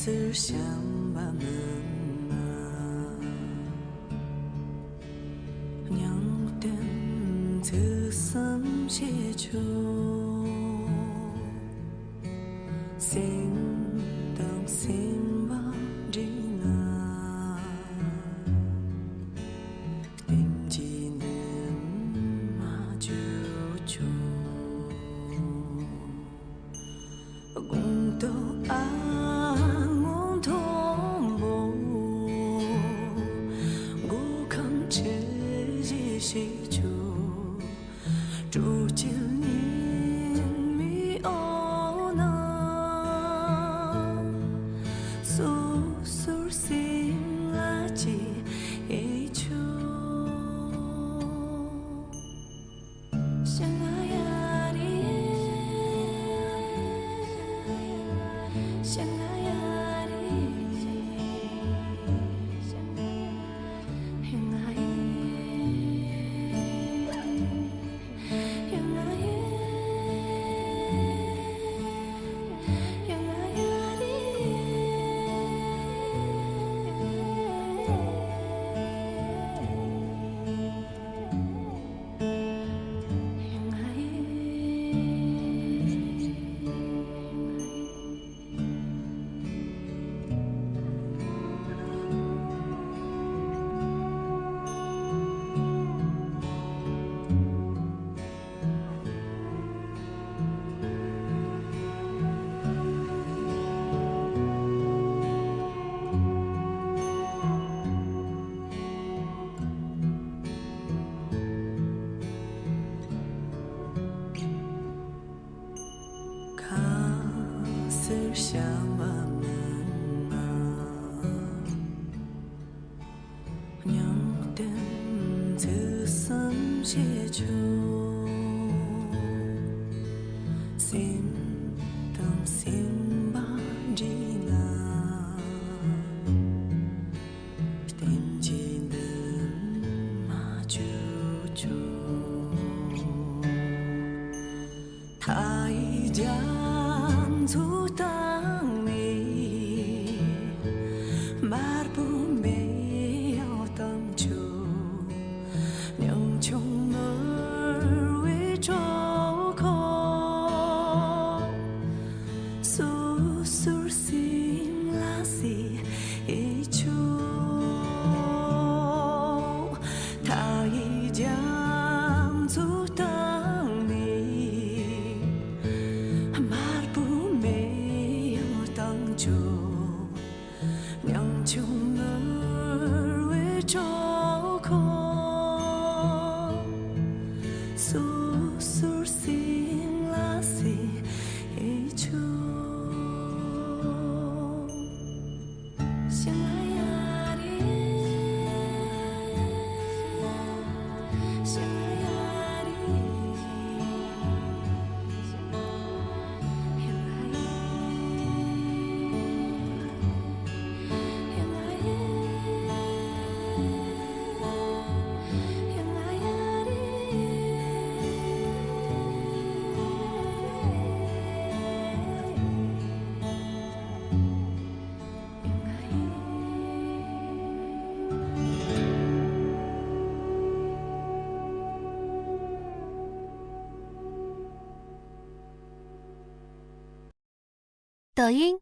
思想把门啊，娘点自身写出，心当心吧的啊，定记能嘛就就。共度啊，共同步，我看这一西处，逐渐你迷哦那，诉诉心啊几一处，相爱呀的。相爱呀的，相爱呀，相爱呀，相爱呀的，相爱卡思想把门啊，娘点自身写出，心当心吧的啊，定记能嘛就就。他一将阻挡你，马不没有当初，娘穷儿为周口，诉诉心拉西一处，他一将阻挡。娘穷儿为周口，诉诉心拉西一处，相爱呀的，相爱呀的。抖音。